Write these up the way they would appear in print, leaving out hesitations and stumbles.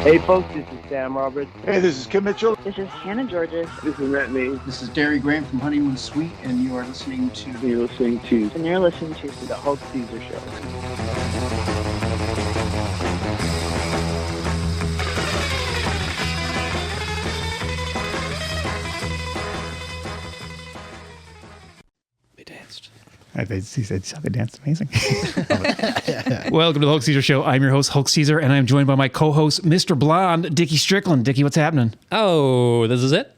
Hey folks, this is Sam Roberts. Hey, this is Kim Mitchell. This is Hannah Georges. This is Matt Lee. This is Derry Graham from Honeymoon Suite, and you are listening to... And you're listening to The Hulk Caesar Show. He said they danced amazing. Welcome to the Hulk Caesar Show. I'm your host, Hulk Caesar, and I'm joined by my co-host, Mr. Blonde, Dicky Strickland. Dicky, what's happening? Oh, this is it?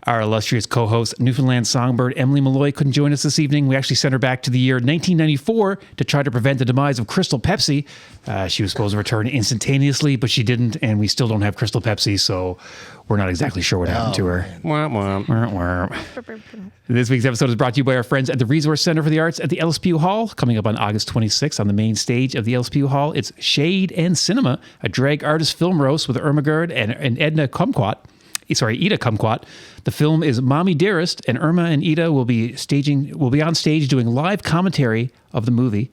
Our illustrious co-host, Newfoundland songbird Emily Malloy, couldn't join us this evening. We actually sent her back to the year 1994 to try to prevent the demise of Crystal Pepsi. She was supposed to return instantaneously, but she didn't, and we still don't have Crystal Pepsi, so we're not exactly sure what happened to her. Wah, wah. This week's episode is brought to you by our friends at the Resource Center for the Arts at the LSPU Hall. Coming up on August 26th on the main stage of the LSPU Hall, it's Shade and Cinema, a drag artist film roast with Irma Gerd and Ida Kumquat. The film is Mommy Dearest, and Irma and Ida will be on stage doing live commentary of the movie.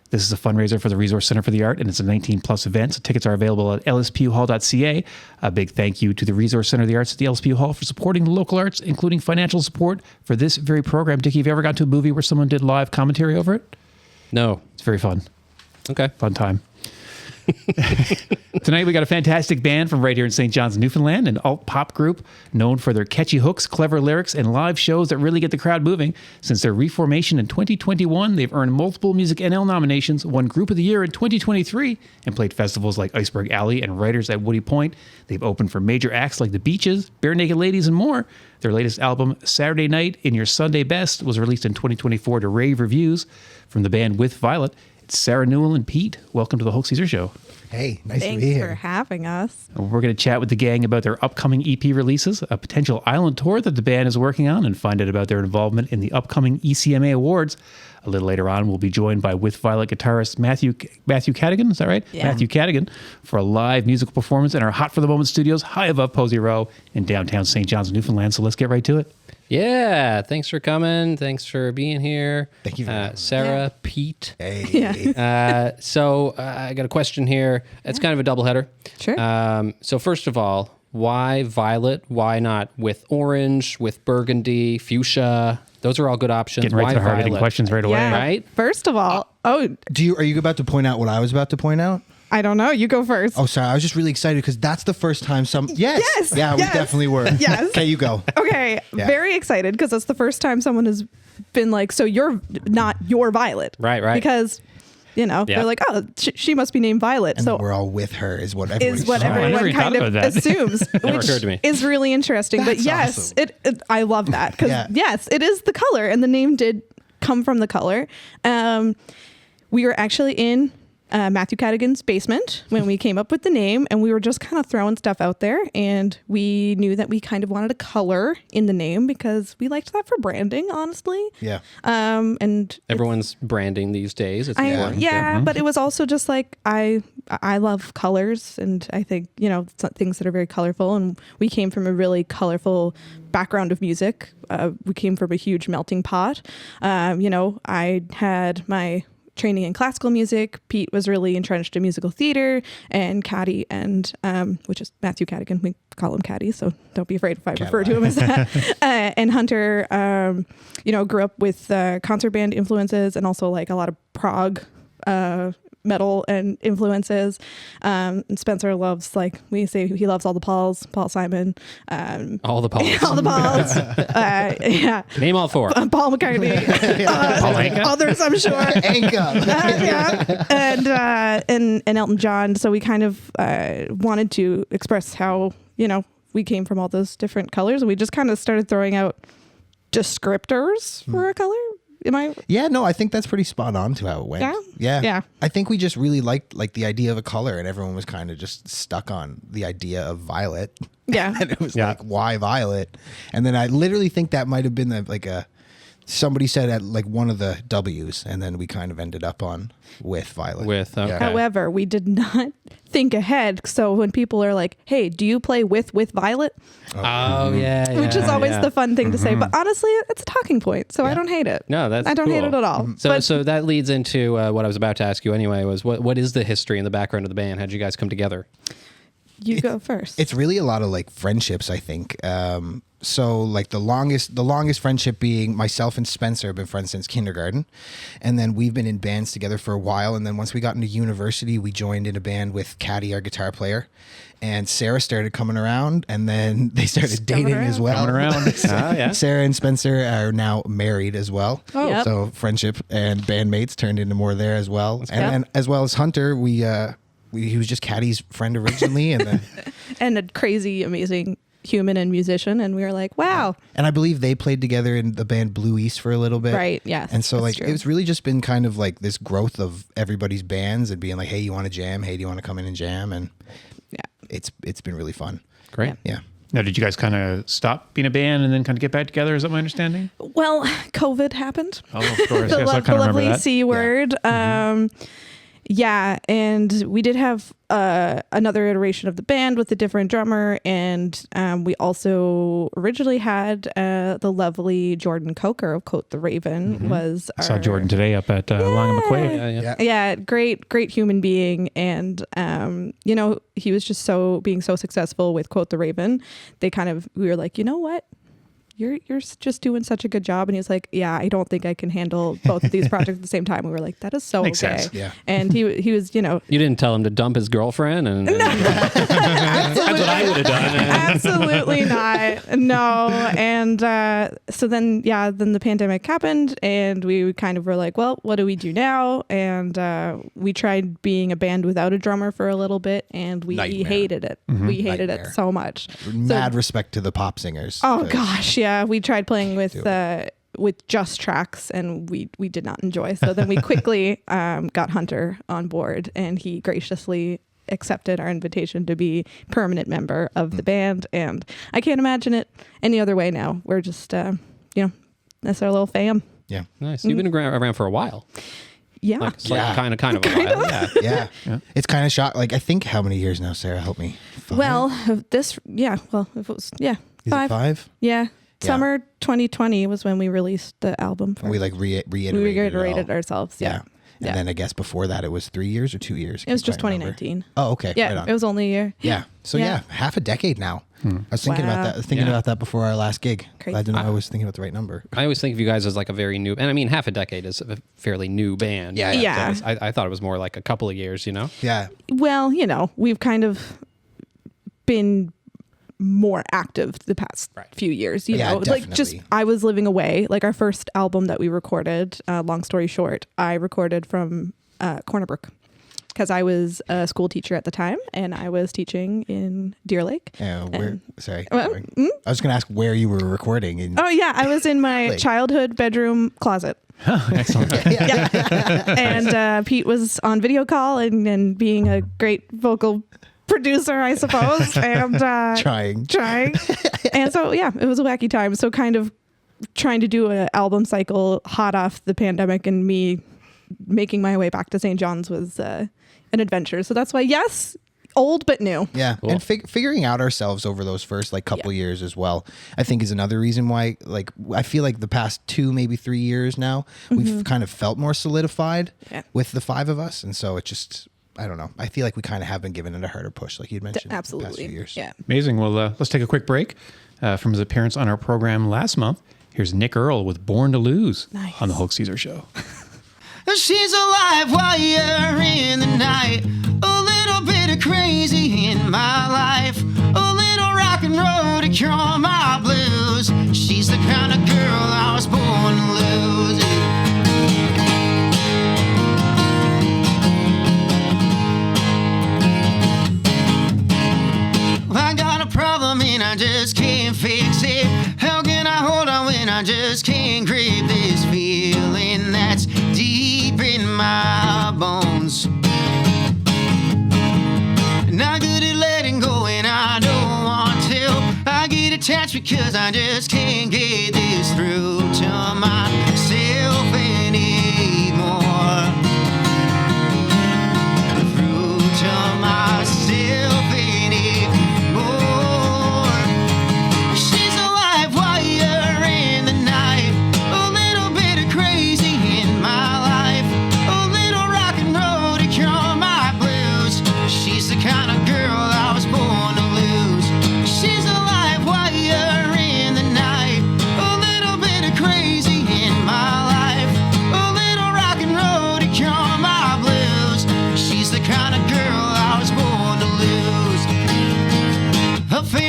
This is a fundraiser for the Resource Center for the Art, and it's a 19-plus event. So tickets are available at lspuhall.ca. A big thank you to the Resource Center of the Arts at the LSPU Hall for supporting the local arts, including financial support for this very program. Dickie, have you ever gone to a movie where someone did live commentary over it? No. It's very fun. Okay. Fun time. Tonight we got a fantastic band from right here in St. John's, Newfoundland, an alt-pop group known for their catchy hooks, clever lyrics, and live shows that really get the crowd moving. Since their reformation in 2021, they've earned multiple Music NL nominations, won Group of the Year in 2023, and played festivals like Iceberg Alley and Writers at Woody Point. They've opened for major acts like The Beaches, Bare Naked Ladies, and more. Their latest album, Saturday Night in Your Sunday Best, was released in 2024 to rave reviews. From the band With Violet, it's Sarah Newell and Pete. Welcome to the Hulk Caesar Show. Hey, nice Thanks to be here. for having us. We're going to chat with the gang about their upcoming EP releases, a potential island tour that the band is working on, and find out about their involvement in the upcoming ECMA Awards. A little later on, we'll be joined by With Violet guitarist Matthew Cadigan. Is that right? Yeah. Matthew Cadigan for a live musical performance in our Hot for the Moment studios high above Posey Row in downtown St. John's, Newfoundland. So let's get right to it. Yeah. Thanks for coming. Thanks for being here. Thank you for having me. Sarah, Pete. Hey. Yeah. So I got a question here. It's kind of a doubleheader. Sure. So first of all, why violet? Why not with orange, with burgundy, fuchsia? Those are all good options. Getting right Why to the hard-hitting violet? questions right away. Yeah. Right? First of all, Are you about to point out what I was about to point out? I don't know. You go first. Oh, sorry. I was just really excited because that's the first time Yes. Yes, Yeah, we yes. definitely were. Yes. Okay, you go. Okay. Yeah. Very excited because that's the first time someone has been like, so you're not your Violet. Right. Because, Yeah. they're like, oh, she must be named Violet. And so we're all with her is what everyone is what I never everyone even kind thought of about that. assumes, Never which occurred to me. is really interesting. But That's yes, awesome. I love that because Yeah. yes, it is the color, and the name did come from the color. We were actually in Matthew Cadigan's basement when we came up with the name, and we were just kind of throwing stuff out there, and we knew that we kind of wanted a color in the name because we liked that for branding, honestly. Yeah. And Everyone's branding these days. It's I, important. yeah, but it was also just like I love colors, and I think things that are very colorful. And we came from a really colorful background of music. We came from a huge melting pot. I had my training in classical music. Pete was really entrenched in musical theater, and Caddy, and which is Matthew Cadigan. We call him Caddy, so don't be afraid if I refer to him as that. And Hunter, grew up with concert band influences and also like a lot of prog metal and influences. And Spencer loves, like we say, he loves all the Pauls, Paul Simon. All the Pauls. All the Pauls. Yeah. Name all four. Paul McCartney. Paul Anka? Others, I'm sure. Anka. Yeah. And Elton John. So we kind of wanted to express how, we came from all those different colors. And we just kind of started throwing out descriptors for a color. Am I? Yeah, no, I think that's pretty spot on to how it went. Yeah. I think we just really liked the idea of a color, and everyone was kind of just stuck on the idea of violet. Yeah. And it was like, why violet? And then I literally think that might have been somebody said at like one of the W's, and then we kind of ended up on with violet. With, okay. However, we did not think ahead. So when people are like, hey, do you play with Violet? Oh, yeah. Which is always the fun thing to say. But honestly, it's a talking point. So I don't hate it. No, that's I don't hate cool. it at all. So that leads into what I was about to ask you anyway, was what is the history and the background of the band? How'd you guys come together? You go first. It's really a lot of like friendships, I think. So like the longest friendship being myself and Spencer have been friends since kindergarten, and then we've been in bands together for a while. And then once we got into university, we joined in a band with Caddy, our guitar player, and Sarah started coming around, and then they started dating as well. Coming around. Yeah. Sarah and Spencer are now married as well. Oh. Yep. So friendship and bandmates turned into more there as well. And then as well as Hunter, he was just Caddy's friend originally, and then And a crazy, amazing human and musician. And we were like, wow. and I believe they played together in the band Blue East for a little bit. Right. Yes. And so that's like true. it's really just been kind of like this growth of everybody's bands and being like, hey, you want to jam? Hey, do you want to come in and jam? And Yeah. it's been really fun. Great. Yeah. Now, did you guys kind of stop being a band and then kind of get back together? Is that my understanding? Well, COVID happened. Oh, of course. The, Yes, I the kind of remember lovely that. C word. Yeah, and we did have another iteration of the band with a different drummer, and we also originally had the lovely Jordan Coker of Coat the Raven was I saw our- Jordan today up at Long and McQuaid. Yeah. Yeah, great human being, and he was just being so successful with Quote the Raven. We were like, you know what? You're just doing such a good job. And he was like, yeah, I don't think I can handle both of these projects at the same time. We were like, that is so Makes okay. sense. Yeah. And he was, You didn't tell him to dump his girlfriend, and that's what I would have done. absolutely not. No. And so then the pandemic happened, and we kind of were like, well, what do we do now? And we tried being a band without a drummer for a little bit, and we Nightmare. hated it. We hated Nightmare. it so much. Mad respect to the pop singers. Oh 'cause- gosh, yeah. We tried playing with just tracks, and we did not enjoy. So then we quickly got Hunter on board, and he graciously accepted our invitation to be permanent member of the band. And I can't imagine it any other way now. We're just that's our little fam. Yeah. Nice. You've been around for a while. Yeah. Like kind of a while. Yeah. Yeah. It's kind of shock. Like, I think how many years now, Sarah? Help me. 5? Well, if it was Is it 5? Yeah. Summer 2020 was when we released the album. And we like reiterated. we it all. reiterated ourselves. Yeah. And then I guess before that it was 3 years or 2 years. It was just Can't quite remember. 2019. Oh, okay. Yeah, Right on. it was only a year. Yeah. So Yeah. half a decade now. I was thinking Wow. about that. I was thinking Yeah. about that before our last gig. Crazy. Glad to know I was thinking about the right number. I always think of you guys as like a very new, and I mean, half a decade is a fairly new band. Yeah. Yeah. So I thought it was more like a couple of years, Yeah. Well, we've kind of been more active the past few years. Yeah, Like just definitely. I was living away. Like our first album that we recorded, long story short, I recorded from Cornerbrook because I was a school teacher at the time, and I was teaching in Deer Lake. Sorry. Well, I was going to ask where you were recording. In, Oh yeah, I was in my Like- childhood bedroom closet. Excellent. And Pete was on video call and being a great vocal producer, I suppose, and Trying. And so it was a wacky time. So kind of trying to do an album cycle hot off the pandemic, and me making my way back to St. John's was an adventure. So that's why old but new. Yeah, Cool. and figuring out ourselves over those first like couple years as well, I think is another reason why. Like, I feel like the past 2, maybe 3 years now, we've kind of felt more solidified with the 5 of us, and so it just, I don't know. I feel like we kind of have been given it a harder push, like you'd mentioned, the past Absolutely. few years. Yeah. Amazing. Well, let's take a quick break from his appearance on our program last month. Here's Nick Earl with Born to Lose on the Hulk Caesar Show. She's a live wire in the night, a little bit of crazy in my life, a little rock and roll to cure my blues. She's the kind of girl I was born to lose. I got a problem and I just can't fix it. How can I hold on when I just can't grip this feeling that's deep in my bones? Not good at letting go and I don't want to. I get attached because I just can't get this through to myself anymore. Through to myself anymore. She's a live wire in the night, a little bit of crazy in my life, a little rock and roll to cure my blues. She's the kind of girl I was born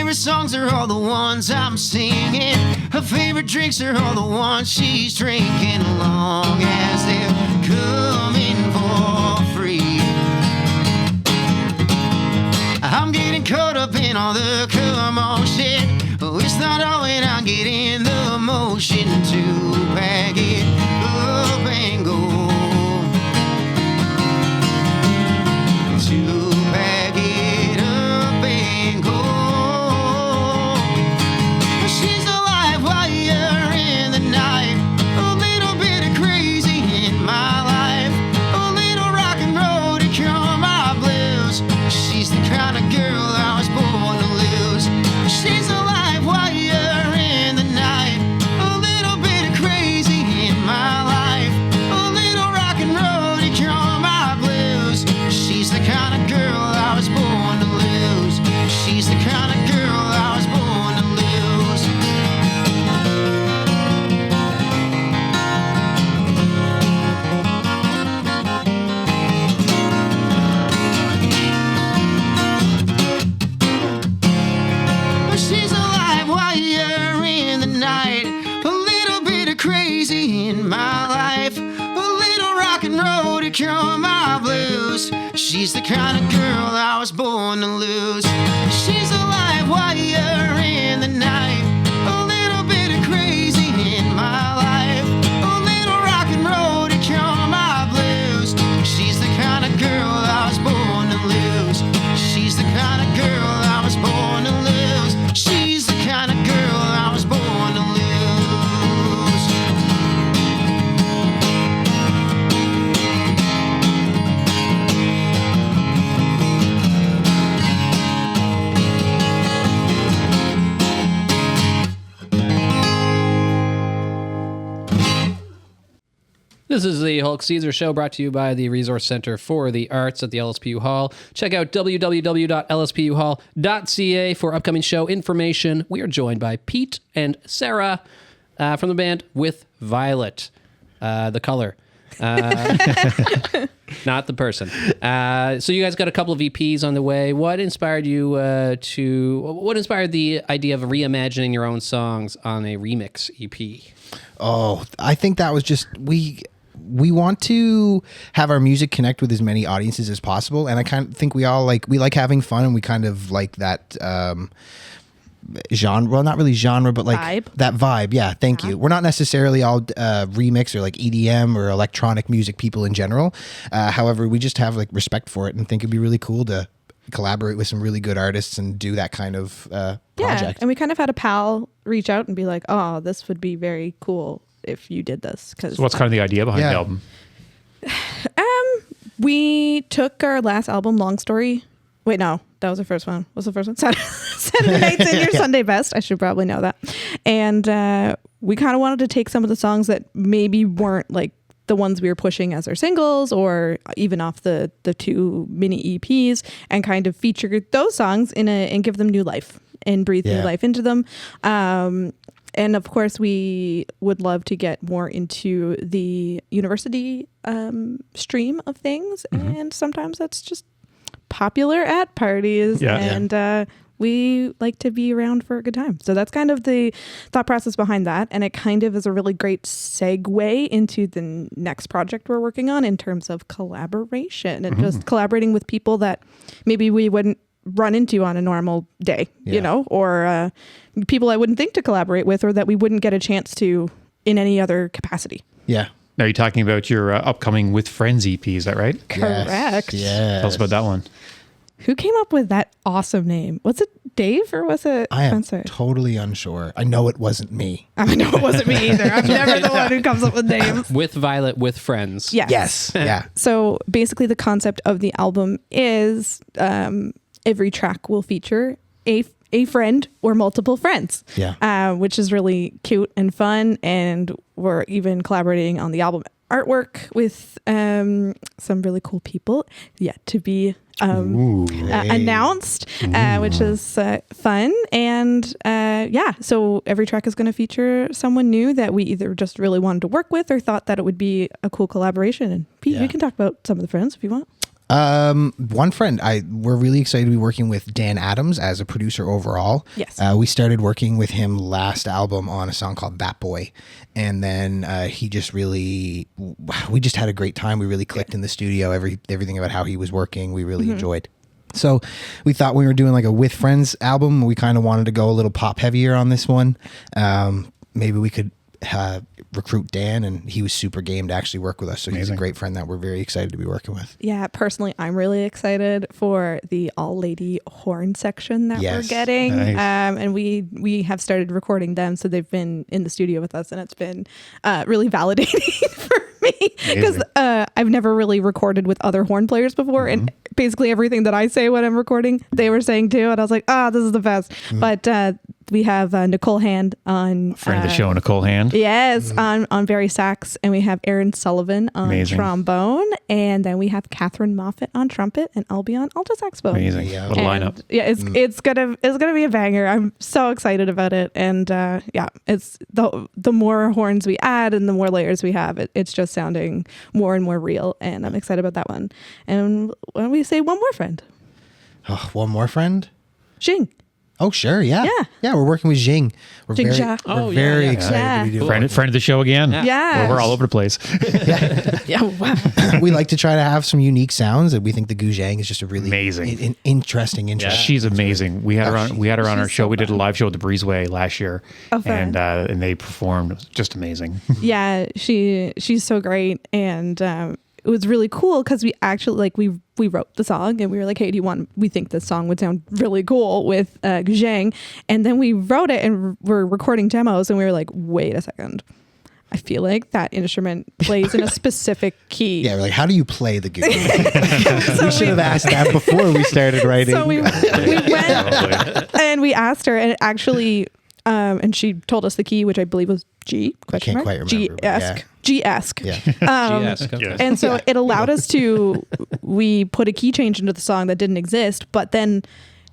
favorite songs are all the ones I'm singing. Her favorite drinks are all the ones she's drinking, long as they're coming for free. I'm getting caught up in all the commotion. Oh, it's not all when I get in the motion to pack it up and go. To pack it up and go. She's a live wire in the night. A little bit of crazy in my life. A little rock and roll to cure my blues. She's the kind of girl I was born to lose. She's a live wire in the night. A little bit of crazy in my life. A little rock and roll to cure my blues. She's the kind of girl I was born to lose. She's the kind of girl I was born to lose. She's a live wire in the night. A little bit of crazy in my life. A little rock and roll to cure my blues. She's the kind of girl I was born to lose. She's a live wire in the night. A little bit of crazy in my life. A little rock and roll to cure my blues. She's the kind of girl I was born to lose. She's the kind of girl I was born to lose. She's the kind of girl I was born to lose. This is the Hulk Caesar Show, brought to you by the Resource Center for the Arts at the LSPU Hall. Check out www.lspuhall.ca for upcoming show information. We are joined by Pete and Sarah from the band With Violet, the color. Not the person. So you guys got a couple of EPs on the way. What inspired you what inspired the idea of reimagining your own songs on a remix EP? Oh, I think that was just we want to have our music connect with as many audiences as possible, and I kind of think we like having fun, and we kind of like that genre. Well, not really genre, but like Vibe. that vibe. Yeah, thank you. We're not necessarily all remix or like EDM or electronic music people in general. However, we just have like respect for it and think it'd be really cool to collaborate with some really good artists and do that kind of project. And we kind of had a pal reach out and be like, oh, this would be very cool if you did this. So what's kind of the idea behind the album? We took our last album, Long Story. Wait, no, that was the first one. What's the first one? Saturday Nights in Your Sunday Best. I should probably know that. And we kind of wanted to take some of the songs that maybe weren't like the ones we were pushing as our singles or even off the two mini EPs and kind of feature those songs and give them new life and breathe new life into them. And of course, we would love to get more into the university stream of things. Mm-hmm. And sometimes that's just popular at parties. And we like to be around for a good time. So that's kind of the thought process behind that. And it kind of is a really great segue into the next project we're working on in terms of collaboration and just collaborating with people that maybe we wouldn't run into on a normal day, you know, or people I wouldn't think to collaborate with or that we wouldn't get a chance to in any other capacity. Yeah. Now you're talking about your upcoming With Friends EP, is that right? Correct. Yes. Tell us about that one. Who came up with that awesome name? Was it Dave or was it Spencer? I am totally unsure. I know it wasn't me. I know it wasn't me either. I'm never the one who comes up with names. With Violet, with friends. Yes. Yeah. So basically the concept of the album is every track will feature a friend or multiple friends. Yeah. Which is really cute and fun. And we're even collaborating on the album artwork with some really cool people yet to be announced, which is fun. And so every track is going to feature someone new that we either just really wanted to work with or thought that it would be a cool collaboration. And Pete, you can talk about some of the friends if you want. One friend. We're really excited to be working with Dan Adams as a producer overall. Yes. We started working with him last album on a song called That Boy. And then we just had a great time. We really clicked in the studio. Everything about how he was working, we really enjoyed. So we thought we were doing like a With Friends album. We kind of wanted to go a little pop heavier on this one. Maybe we could recruit Dan, and he was super game to actually work with us. So he's a great friend that we're very excited to be working with. Yeah, personally, I'm really excited for the all-lady horn section that we're getting. Nice. And we have started recording them, so they've been in the studio with us, and it's been really validating for me because I've never really recorded with other horn players before, and basically everything that I say when I'm recording, they were saying too, and I was like, this is the best. But we have Nicole Hand on Friend of the show, Nicole Hand. Yes, on Barry sax, and we have Aaron Sullivan on trombone, and then we have Catherine Moffat on trumpet, and I'll be on alto saxophone. Amazing. Yeah. What a lineup. Yeah, it's gonna be a banger. I'm so excited about it, and it's the more horns we add and the more layers we have, it's just sounding more and more real, and I'm excited about that one. And when we say one more friend, One more friend? Xing. Oh, sure. Yeah. Yeah. Yeah. We're working with Jing. We're Jing very, Jia. we're very excited to be doing Friend of the show again. Yeah. We're all over the place. Yeah, wow. We like to try to have some unique sounds, and we think the Guzhang is just a really Amazing. interesting. She's amazing. We had her on. We had her on our show. We did a live show at the Breezeway last year, fun. and they performed just amazing. Yeah, she's so great, and it was really cool because we actually we wrote the song, and we were like, hey, we think this song would sound really cool with Zhang, and then we wrote it and we're recording demos, and we were like, wait a second, I feel like that instrument plays in a specific key. Yeah, we're like, how do you play the Guzhang? We should have asked that before we started writing. So we went and we asked her, and it actually and she told us the key, which I believe was G? I can't quite remember. G-esque. G-esque. Yeah. G-esque, okay. And so it allowed us we put a key change into the song that didn't exist, but then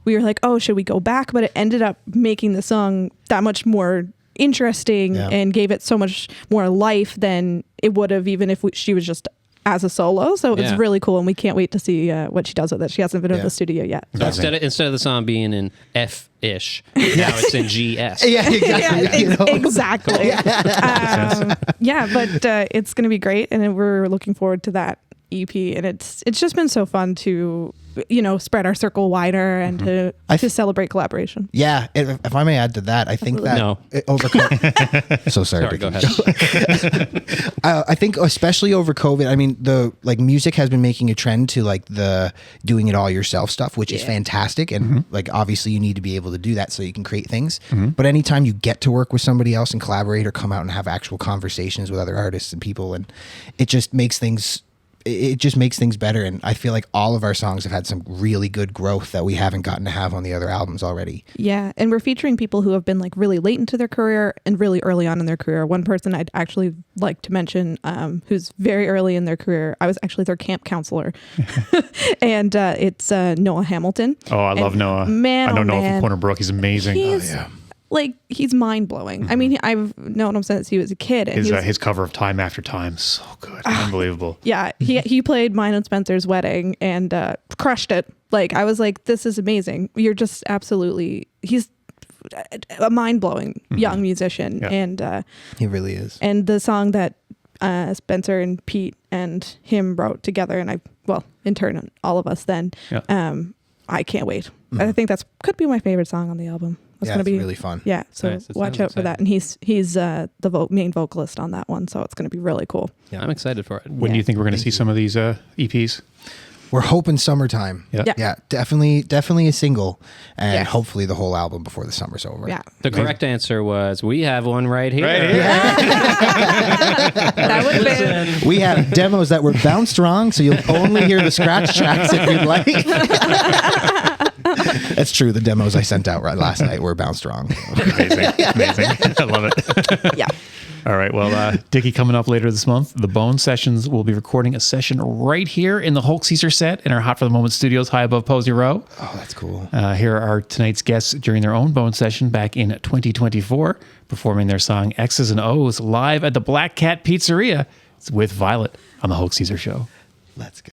we were like, oh, should we go back? But it ended up making the song that much more interesting and gave it so much more life than it would have even if she was just as a solo. So it's really cool, and we can't wait to see what she does with it. She hasn't been in the studio yet. So instead of the song being in F-ish, now it's in G-esque. Yeah, exactly. Exactly. But it's going to be great, and we're looking forward to that EP. And it's just been so fun to spread our circle wider and to celebrate collaboration. Yeah, if I may add to that, I think that over COVID. So sorry. Go ahead. I think especially over COVID, I mean, the music has been making a trend to the doing it all yourself stuff, which is fantastic, and obviously you need to be able to do that so you can create things. But anytime you get to work with somebody else and collaborate or come out and have actual conversations with other artists and people, and it just makes things better. And I feel like all of our songs have had some really good growth that we haven't gotten to have on the other albums already. Yeah. And we're featuring people who have been really late into their career and really early on in their career. One person I'd actually like to mention, who's very early in their career. I was actually their camp counselor. And it's Noah Hamilton. Oh, I love Noah. Man, I know Noah from Corner Brook. He's amazing. He's mind blowing. I mean, I've known him since he was a kid. And his cover of Time After Time, so good, unbelievable. Yeah, he played mine and Spencer's wedding and crushed it. I was like, this is amazing. You're just absolutely. He's a mind blowing young musician, and he really is. And the song that Spencer and Pete and him wrote together, and in turn, all of us then. I can't wait. I think could be my favorite song on the album. It's going to be really fun. Yeah, so nice. watch out for that. And he's the main vocalist on that one, so it's going to be really cool. Yeah, I'm excited for it. When do you think we're going to see some of these EPs? We're hoping summertime. Yeah. Definitely a single, and hopefully the whole album before the summer's over. Yeah. The correct answer was, we have one right here. That would have been. We have demos that were bounced wrong, so you'll only hear the scratch tracks if you'd like. That's true. The demos I sent out last night were bounced wrong. Amazing. I love it. Yeah. All right. Well, Dicky, coming up later this month, the Bown Sessions will be recording a session right here in the Hulk Caesar set in our Hot for the Moment studios high above Posey Row. Oh, that's cool. Here are tonight's guests during their own Bown Session back in 2024, performing their song X's and O's live at the Black Cat Pizzeria. It's with Violet on the Hulk Caesar Show. Let's go.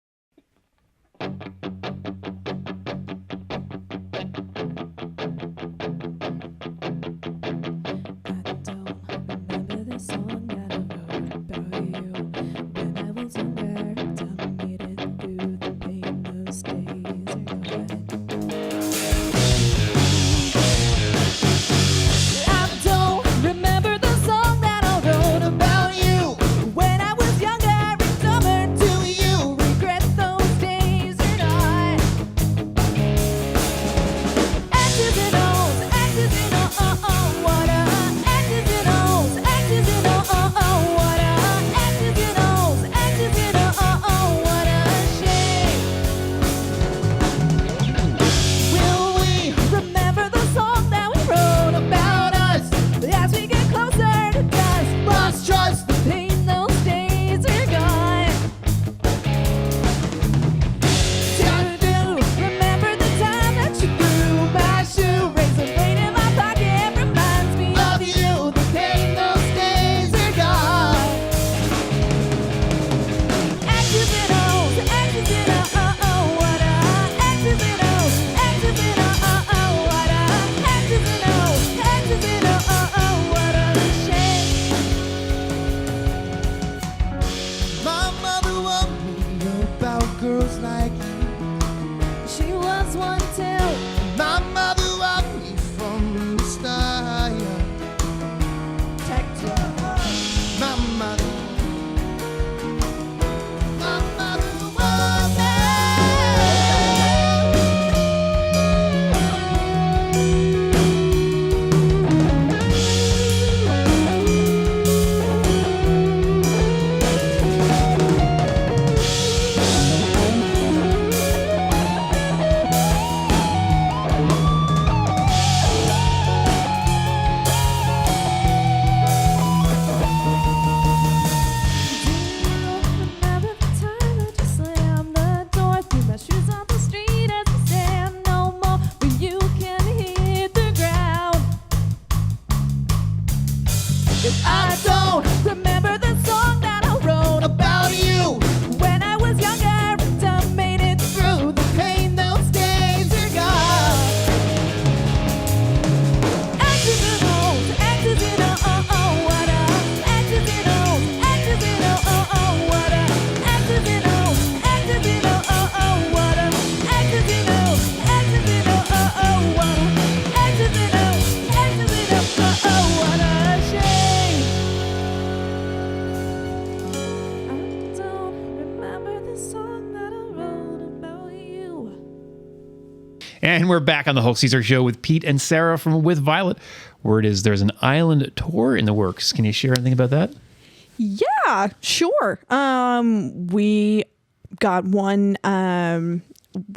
was one tale. My mother walked me from the start. My mother. My mother was Remember the time I just slammed the door, threw my shoes on the street as we stand no more, when you can hit the ground. If I don't remember the song that I wrote about you. when I was younger and I made it through the pain, those days are gone. X's and O's, X's and oh, what a X's and O's, X's and oh, what a X's and O's, X's and oh, what a X's and O's, X's and oh, what a X's and O's, X's and oh, what a shame. I don't remember the song that I wrote about you. And we're back on the Hulk Caesar show with Pete and Sarah from With Violet. Word is there's an island tour in the works. Can you share anything about that? Yeah, sure. We got one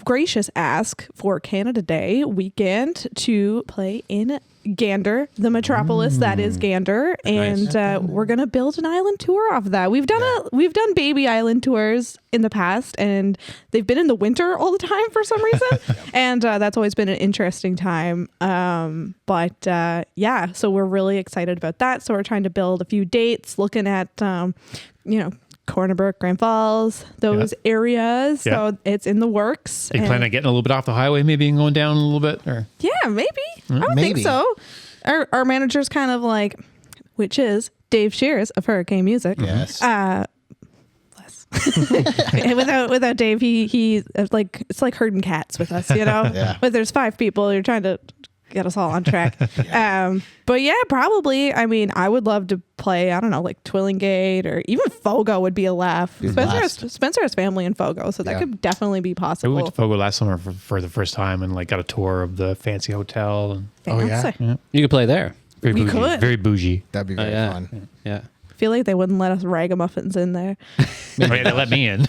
gracious ask for Canada Day weekend to play in Gander, the metropolis that is Gander, and we're gonna build an island tour off of that. We've done baby island tours in the past, and they've been in the winter all the time for some reason, and that's always been an interesting time. But so we're really excited about that. So we're trying to build a few dates, looking at Cornerbrook, Grand Falls, those areas. Yeah. So it's in the works. Are you planning on getting a little bit off the highway, maybe, and going down a little bit? Or Yeah, maybe. I would think Maybe. so. Our manager's kind of like, which is Dave Shears of Hurricane Music. Yes. Bless. without Dave, he like, it's like herding cats with us, Yeah. But there's 5 people. You're trying to get us all on track. But yeah, probably. I mean, I would love to play, I don't know, like Twillingate or even Fogo would be a laugh. Spencer has family in Fogo, so that could definitely be we possible. went to Fogo last summer for the first time and like got a tour of the fancy hotel. And Fancy. You could play there. very We bougie, could. very bougie. That'd be very Yeah. fun. Yeah. I feel like they wouldn't let us ragamuffins in there. Oh, yeah, they let me in.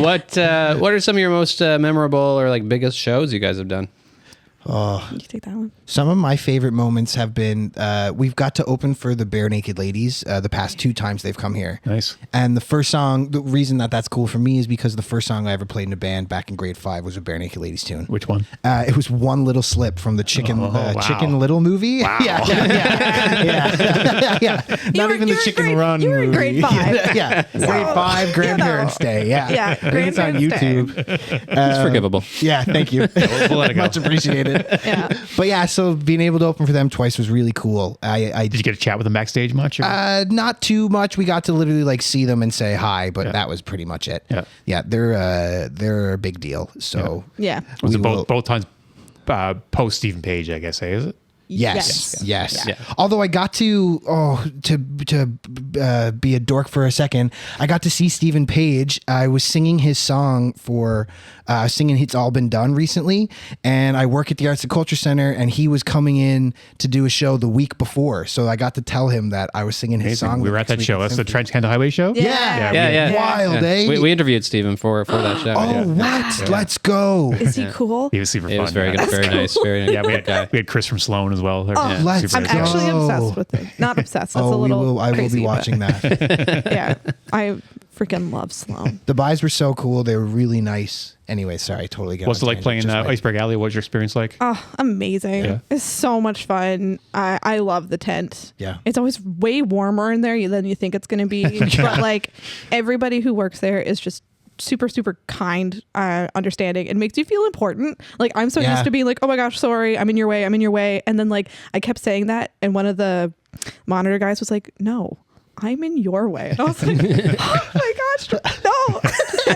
What are some of your most memorable or like biggest shows you guys have done? You take that one. Some of my favorite moments have been we've got to open for the Bare Naked Ladies the past 2 times they've come here. Nice. And the first song, the reason that's cool for me is because the first song I ever played in a band back in grade 5 was a Bare Naked Ladies tune. Which one? It was One Little Slip from the Chicken wow. Chicken Little movie. Wow. Yeah. Not even the Chicken Run You were in movie. grade 5. Yeah. Grade 5 Grandparents Day. Yeah. Yeah, I think it's on Grandparents' Day. YouTube. It's forgivable. Yeah, thank you. We'll let it go. Much appreciated. Yeah. But yeah, so being able to open for them twice was really cool. I Did you get a chat with them backstage much? Or? not too much. We got to literally like see them and say hi, but that was pretty much it. Yeah. They're a big deal. So Yeah. Was we it will- both times post Stephen Page, I guess, is it? Yes. Yeah. Although I got to be a dork for a second, I got to see Stephen Page. I was singing his song for singing "It's All Been Done" recently, and I work at the Arts and Culture Center, and he was coming in to do a show the week before, so I got to tell him that I was singing his song. We the were at next that week show. That's the Trench County Highway show? Yeah. Yeah. Wild, eh? We interviewed Stephen for that show. Oh, what? Let's go. Is he cool? He was super It fun. was very good, very nice, very nice. Yeah, we had Chris from Sloan as well. let's I'm go. actually obsessed with it. Not obsessed. That's a little I will crazy, be watching but that. Yeah. I freaking love Sloan. The buys were so cool. They were really nice. Anyway, sorry, totally get What's it on a like tangent. playing Just wait. Iceberg Alley? What was your experience like? Oh, amazing. Yeah. It's so much fun. I love the tent. Yeah. It's always way warmer in there than you think it's going to be. But like everybody who works there is just super, super kind, understanding. It makes you feel important. Like I'm so used to being like, oh my gosh, sorry, I'm in your way. And then like I kept saying that. And one of the monitor guys was like, no, I'm in your way. And I was like, oh my gosh, no.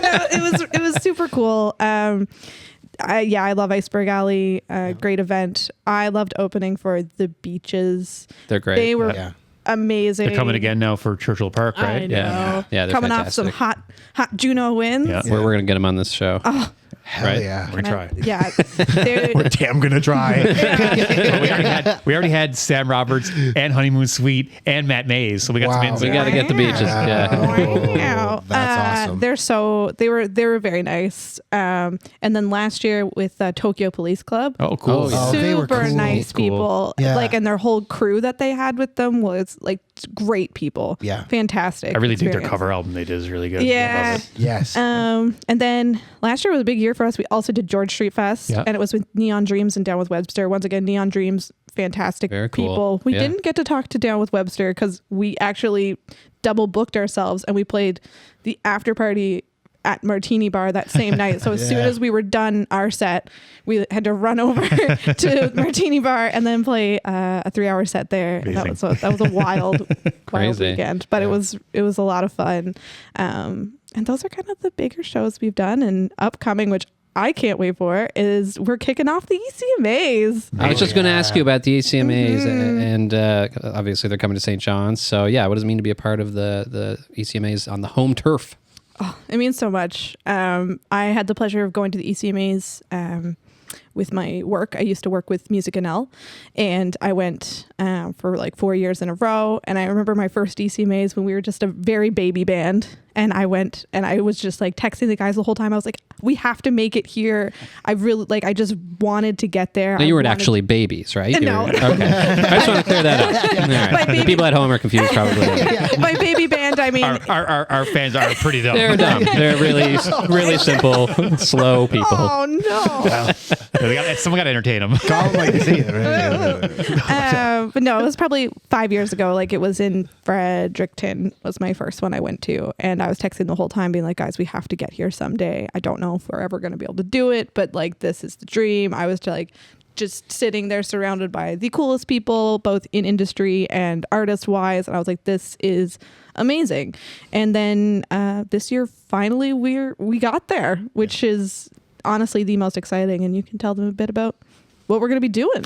it was super cool. I love Iceberg Alley. Great event. I loved opening for the Beaches. They're great. They were Yeah. amazing. They're coming again now for Churchill Park, right? I know. Yeah, they're coming fantastic. off some hot Juno wins. Yeah. We're going to get them on this show. Oh, Hell Right. yeah. We're gonna try. yeah. They're- We're damn gonna try. We already had Sam Roberts and Honeymoon Suite and Matt Mays, so we got some Wow. ins We there. got to get the Beaches. Yeah. Wow. That's awesome. They were very nice. And then last year with Tokyo Police Club. Oh, cool. Oh, yeah. they were Super cool. nice Cool. people. Yeah. Like, and their whole crew that they had with them was like great people. Yeah. Fantastic. I really think their experience. cover album they did is really good. I Yeah. love it. Yes. And then last year was a big year for us. We also did George Street Fest, Yeah. and it was with Neon Dreams and Down with Webster. Once again, Neon Dreams, fantastic Very cool. people. We Yeah. didn't get to talk to Down with Webster because we actually double booked ourselves, and we played the after party at Martini Bar that same night. So as soon as we were done our set, we had to run over to Martini Bar and then play a 3-hour set there. That was a wild Crazy. weekend, but it was a lot of fun. And those are kind of the bigger shows we've done. And upcoming, which I can't wait for, is we're kicking off the ECMAs. I was just going to ask you about the ACMAs, Mm-hmm. and obviously they're coming to St. John's. So, yeah, what does it mean to be a part of the ECMAs on the home turf? Oh, it means so much. I had the pleasure of going to the ECMAs with my work. I used to work with Music NL, and I went for like 4 years in a row. And I remember my first ECMAs when we were just a very baby band. And I went and I was just like texting the guys the whole time. I was like, we have to make it here. I just wanted to get there. No, you weren't actually babies, right? No. Okay. I just want to clear that up. All right. baby- The people at home are confused probably. My baby band, I mean, Our fans are pretty dumb. They're dumb. They're really, really simple, slow people. oh no. Someone got to entertain them. Call like to see it. But no, it was probably 5 years ago. Like it was in Fredericton was my first one I went to. And I was texting the whole time being like, guys, we have to get here someday. I don't know if we're ever going to be able to do it, but like, this is the dream. I was just sitting there surrounded by the coolest people, both in industry and artist wise. And I was like, this is amazing. And then this year, finally, we got there, which is honestly the most exciting. And you can tell them a bit about what we're going to be doing.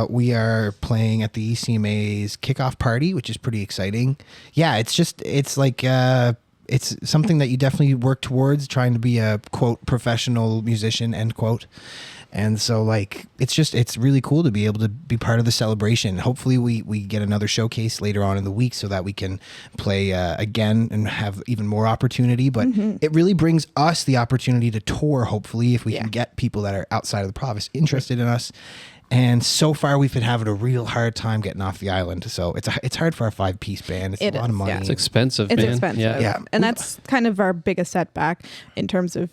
We are playing at the ECMA's kickoff party, which is pretty exciting. Yeah, it's something that you definitely work towards, trying to be a quote professional musician, end quote. And so like it's really cool to be able to be part of the celebration. Hopefully we get another showcase later on in the week so that we can play again and have even more opportunity. But it really brings us the opportunity to tour, hopefully, if we can get people that are outside of the province interested in us. And so far, we've been having a real hard time getting off the island. So it's hard for our 5-piece band. It's It a lot of is, money. yeah. It's expensive, It's man. expensive. Yeah. And that's kind of our biggest setback in terms of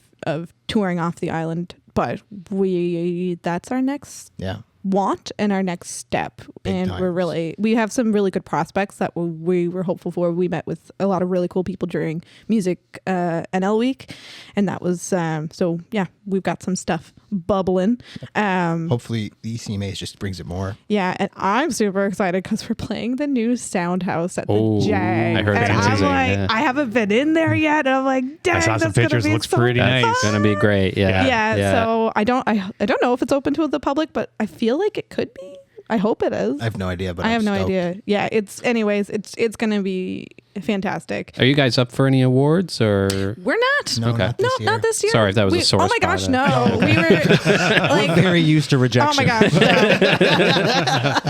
touring off the island. But that's our next Yeah. want and our next step. Big And times. we have some really good prospects that we were hopeful for. We met with a lot of really cool people during Music NL week. And that was, so yeah, we've got some stuff bubbling. Hopefully, the ECMAs just brings it more. Yeah, and I'm super excited because we're playing the new Sound House at Oh, the Jag. I heard and that's I'm amazing, like, yeah. I haven't been in there yet. And I'm like, dang, I saw some that's gonna pictures. be Looks so pretty fun. nice. It's going to be great. Yeah. Yeah, so I don't know if it's open to the public, but I feel like it could be. I hope it is. I have no idea, but I have I'm no stoked. idea. Yeah, it's gonna be fantastic. Are you guys up for any awards or? We're not. No, Okay. not this year. Not this year. Sorry if that was a sore Oh my spot. gosh, no. We were like, Very used to oh rejection. my gosh. No.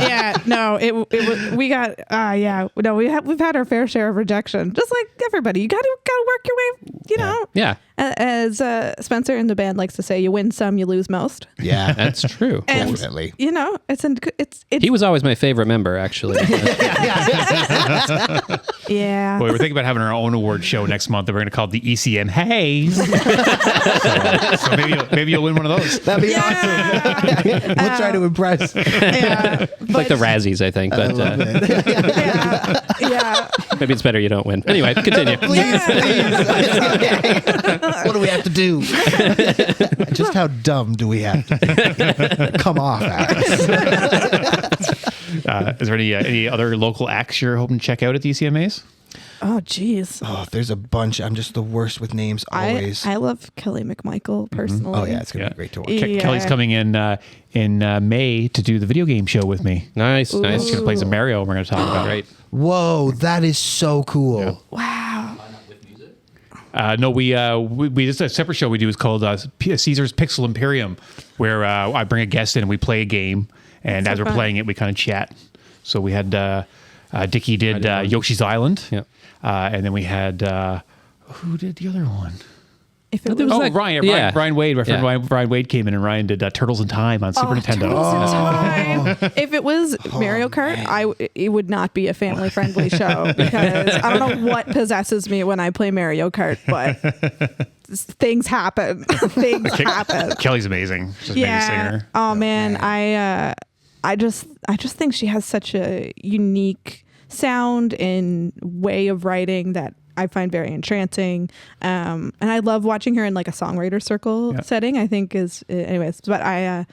Yeah, no. It was. We got. Yeah. No. We've had our fair share of rejection. Just like everybody, you gotta work your way. You know. Yeah, As Spencer in the band likes to say, you win some, you lose most. Yeah, that's true. And definitely. you know, it's He was always my favorite member, actually. yeah. Boy, we're thinking about having our own award show next month that we're going to call the ECM Haze. so maybe you'll win one of those. That'd be awesome. We'll try to impress. Yeah. Like the Razzies, I think, but Yeah. maybe it's better you don't win. Anyway, continue. What do we have to do? Just how dumb do we have to come off as? Is there any other local acts you're hoping to check out at the ECMAs? Oh, geez. Oh, there's a bunch. I'm just the worst with names always. I love Kelly McMichael personally. Oh yeah, it's gonna be great to watch. Yeah. Kelly's coming in May to do the video game show with me. Nice. She's going to play some Mario. We're going to talk about it. Whoa, that is so cool. Yeah. Wow. No, we just a separate show we do is called Caesar's Pixel Imperium, where I bring a guest in and we play a game, and as we're playing it, we kind of chat. So we had Dicky did Yoshi's Island, and then we had who did the other one? If it was Ryan Wade. My friend Ryan Wade came in, and Ryan did Turtles in Time on Super Nintendo. Turtles in Time. If it was Mario Kart, it would not be a family friendly show because I don't know what possesses me when I play Mario Kart, but things happen. Things happen. Kelly's amazing. She's an amazing singer. Oh man, I just think she has such a unique sound and way of writing that I find very entrancing. And I love watching her in like a songwriter circle setting, I think anyways, but I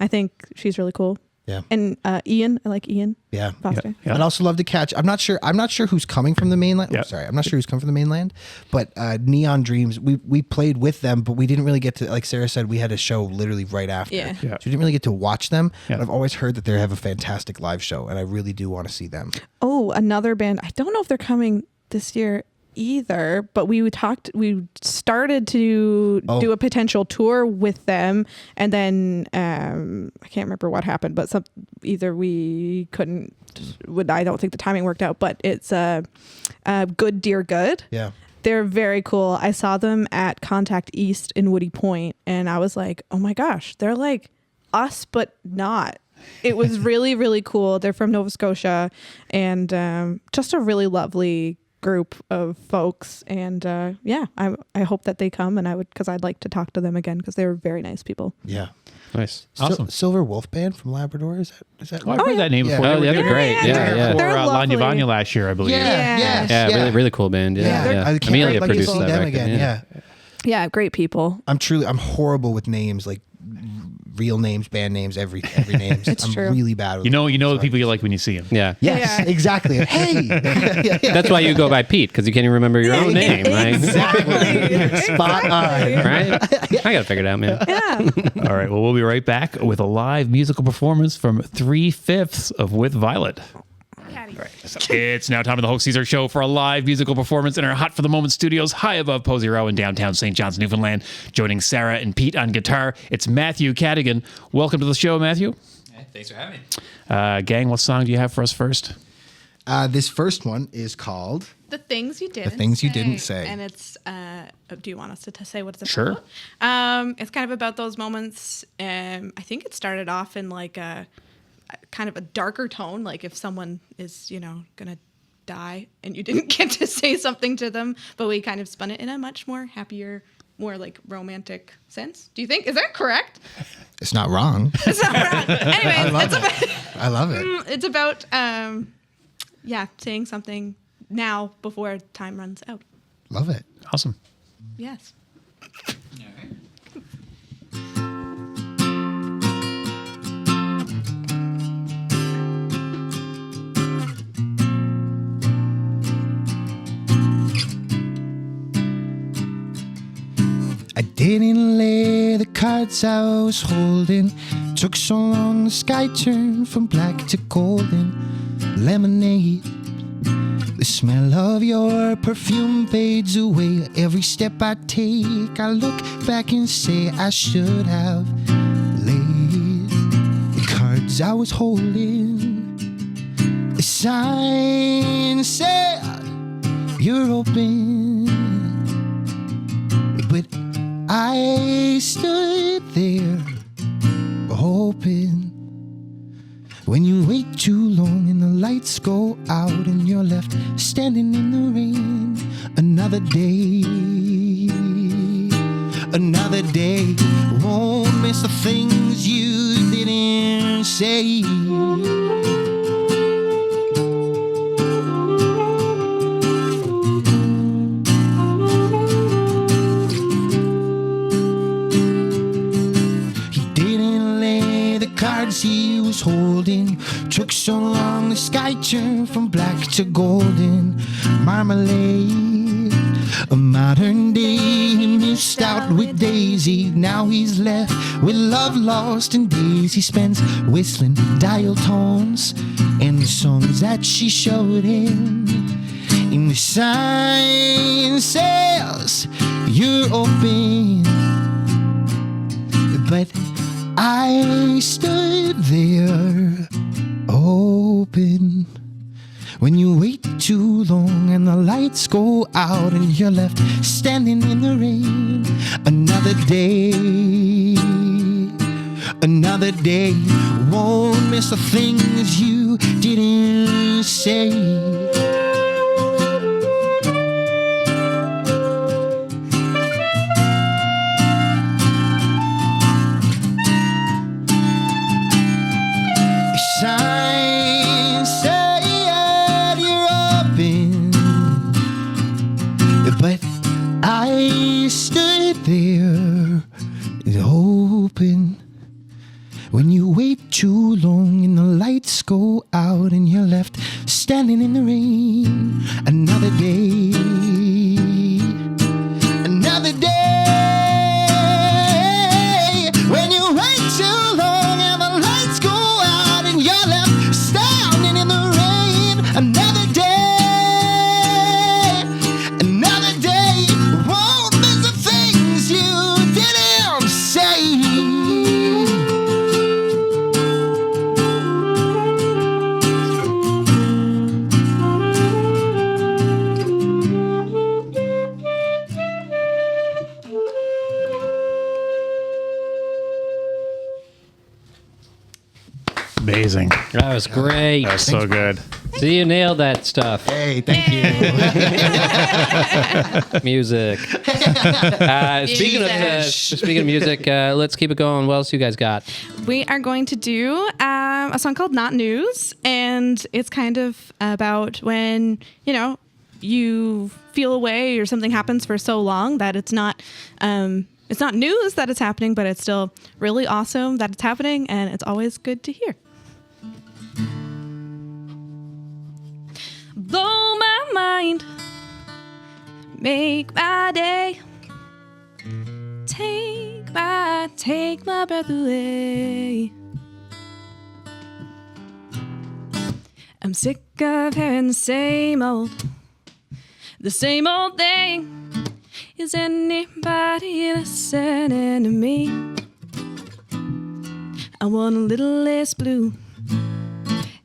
think she's really cool. Yeah. And Ian, I like Ian. Yeah. Foster. Yeah. I'd also love to catch. I'm not sure who's coming from the mainland. Yeah. Oh, sorry. I'm not sure who's coming from the mainland, but Neon Dreams, we played with them, but we didn't really get to, like Sarah said, we had a show literally right after. Yeah. So we didn't really get to watch them. Yeah. But I've always heard that they have a fantastic live show, and I really do want to see them. Oh, another band. I don't know if they're coming this year either, but we started to do a potential tour with them, and then I can't remember what happened, but either we couldn't, I don't think the timing worked out, but it's Good Dear Good. Yeah. They're very cool. I saw them at Contact East in Woody Point, and I was like, oh my gosh, they're like us, but not. It was really, really cool. They're from Nova Scotia, and just a really lovely group of folks, and I hope that they come, and I'd like to talk to them again because they were very nice people. Yeah. Nice. Awesome. Silver Wolf Band from Labrador, is that I've heard that name before. Oh, yeah, they're great. Yeah. For Lanya Vanya last year, I believe. Yeah, really, really cool band. Yeah. I can't Amelia wait to produced see that them record, again. Yeah, great people. I'm horrible with names, like real names, band names, every name. I'm true. really bad with You know the people you like when you see them. Yeah. Yes, exactly. Hey. That's why you go by Pete, because you can't even remember your own name, right? Exactly. Spot on. Right? I got to figure it out, man. Yeah. All right. Well, we'll be right back with a live musical performance from 3/5 of With Violet. It's now time of the Hulk Caesar Show for a live musical performance in our Hot for the Moment studios high above Posey Row in downtown St. John's, Newfoundland. Joining Sarah and Pete on guitar, it's Matthew Cadigan. Welcome to the show, Matthew. Thanks for having me. Gang, what song do you have for us first? This first one is called The Things You Didn't Say. And it's, do you want us to say what it's Sure. about? It's kind of about those moments. I think it started off in like a kind of a darker tone, like if someone is, gonna die and you didn't get to say something to them, but we kind of spun it in a much more happier, more like romantic sense. Do you think? Is that correct? It's not wrong. It's not wrong. Anyways, I love it. It's about, saying something now before time runs out. Love it. Awesome. Yes. I didn't lay the cards I was holding. Took so long, the sky turned from black to golden. Lemonade. The smell of your perfume fades away. Every step I take, I look back and say I should have laid the cards I was holding. The sign said you're open, but I stood there hoping. When you wait too long and the lights go out and you're left standing in the rain, another day won't miss the things you didn't say. cards he was holding. Took so long the sky turned from black to golden. Marmalade, a modern day. He missed out with Daisy. Now he's left with love lost in days he spends whistling dial tones and the songs that she showed him. And the sign says you're open, but I stood there open. When you wait too long and the lights go out and you're left standing in the rain. Another day, won't miss the things you didn't say. Sign said you're open, but I stood there open. When you wait too long and the lights go out and you're left standing in the rain. Another day, another day. When you wait too long and the lights go out and you're left standing in the rain. Another day, another day. Won't miss the things you didn't say. Amazing. That was great. That was so good. So you nailed that stuff. Hey, thank you. Music. Speaking of music, let's keep it going. What else you guys got? We are going to do a song called Not News, and it's kind of about when, you feel away or something happens for so long that it's not news that it's happening, but it's still really awesome that it's happening, and it's always good to hear. Blow my mind, make my day, take my breath away. I'm sick of hearing the same old thing. Is anybody listening to me? I want a little less blue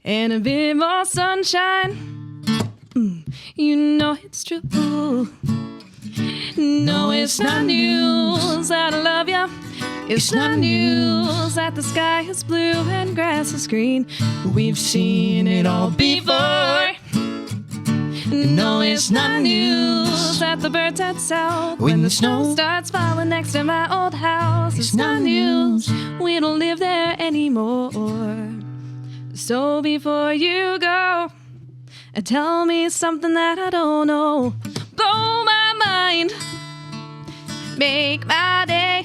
and a bit more sunshine. You know it's true. No, it's not news that I love you. It's not news that the sky is blue and grass is green. We've seen it all before. No, it's not news that the birds head south when the snow starts falling next to my old house. It's not news we don't live there anymore. So before you go, tell me something that I don't know. Blow my mind, make my day,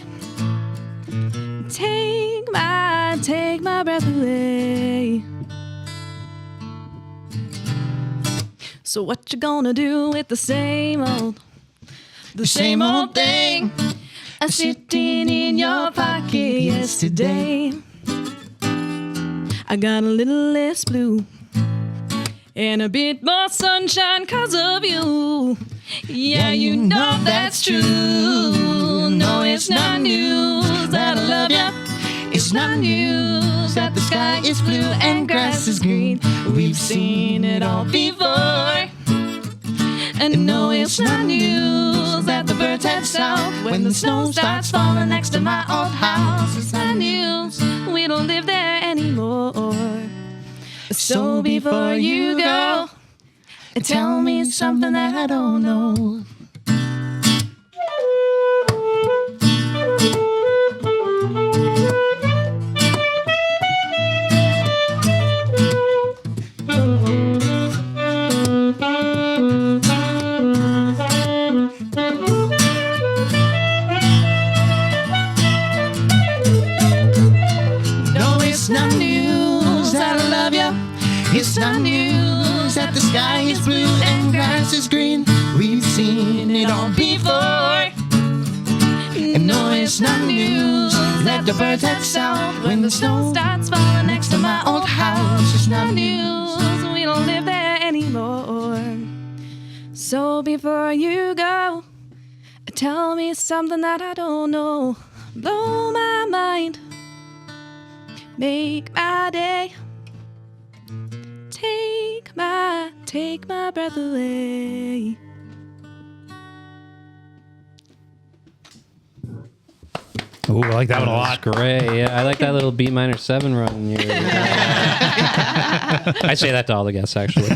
take my breath away. So what you gonna do with the same old thing sitting in your pocket yesterday? I got a little less blue and a bit more sunshine 'cause of you. Yeah, you know that's true. No, it's not news that I love you. It's not news that the sky is blue and grass is green. We've seen it all before. And no, it's not news that the birds head south when the snow starts falling next to my old house. It's not news we don't live there anymore. So before you go, tell me something that I don't know. No, it's not It's not news that the sky is blue and grass is green. We've seen it all before. And no, it's not news that the birds head south when the snow starts falling next to my old house. It's not news we don't live there anymore. So before you go, tell me something that I don't know. Blow my mind, make my day. Take my breath away. Oh, I like that one a lot. That's great. Yeah, I like that little B minor 7 run. I say that to all the guests, actually.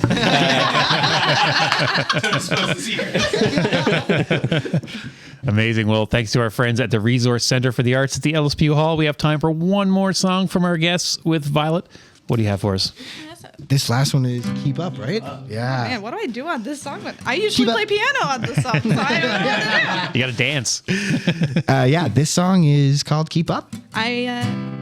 Amazing. Well, thanks to our friends at the Resource Center for the Arts at the LSPU Hall. We have time for one more song from our guests with Violet. What do you have for us? This last one is Keep Up, right? Yeah. Man, what do I do on this song? I usually play piano on this song, so I don't know what to You got to dance. Yeah, this song is called Keep Up.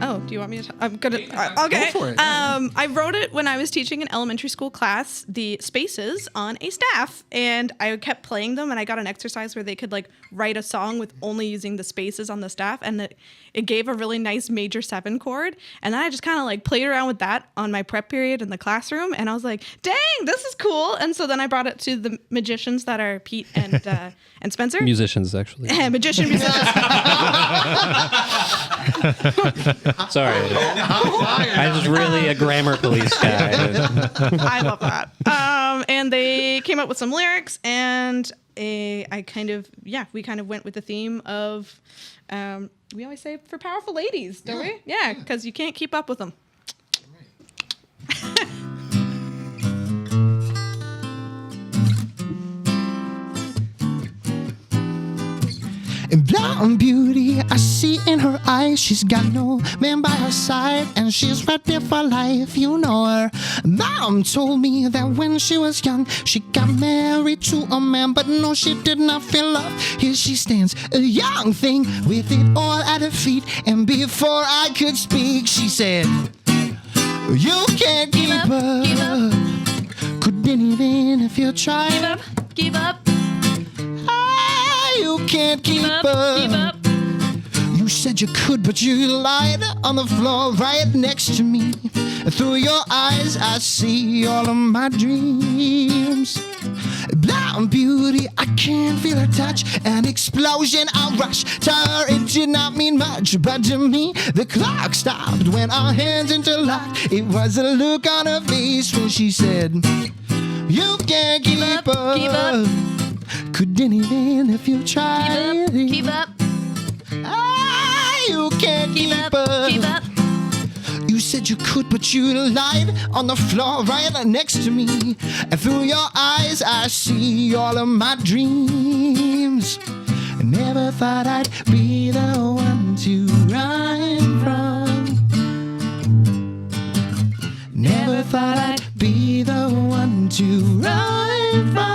do. Do you want me to? I'm gonna. Okay. Go for it. I wrote it when I was teaching an elementary school class, the spaces on a staff, and I kept playing them. And I got an exercise where they could like write a song with only using the spaces on the staff, and it gave a really nice major 7 chord. And then I just kind of like played around with that on my prep period in the classroom, and I was like, "Dang, this is cool!" And so then I brought it to the magicians that are Pete and Spencer. Musicians, actually. Musicians. Sorry. I was really a grammar police guy. I love that. And they came up with some lyrics, and we kind of went with the theme of, we always say for powerful ladies, don't we? Yeah, because you can't keep up with them. And blonde beauty, I see in her eyes, she's got no man by her side, and she's right there for life, you know her. Mom told me that when she was young, she got married to a man, but no, she did not feel love. Here she stands, a young thing, with it all at her feet, and before I could speak, she said, you can't keep up, couldn't even if you tried. Give up. You can't keep up. You said you could, but you lied on the floor right next to me. Through your eyes, I see all of my dreams. Blonde beauty, I can't feel her touch. An explosion, I rush to her. It did not mean much, but to me, the clock stopped when our hands interlocked. It was a look on her face when she said, you can't keep up. Couldn't even if you tried. Keep up. You can't keep up. You said you could, but you lied on the floor right next to me. And through your eyes, I see all of my dreams. I never thought I'd be the one to run from. Never thought I'd be the one to run from.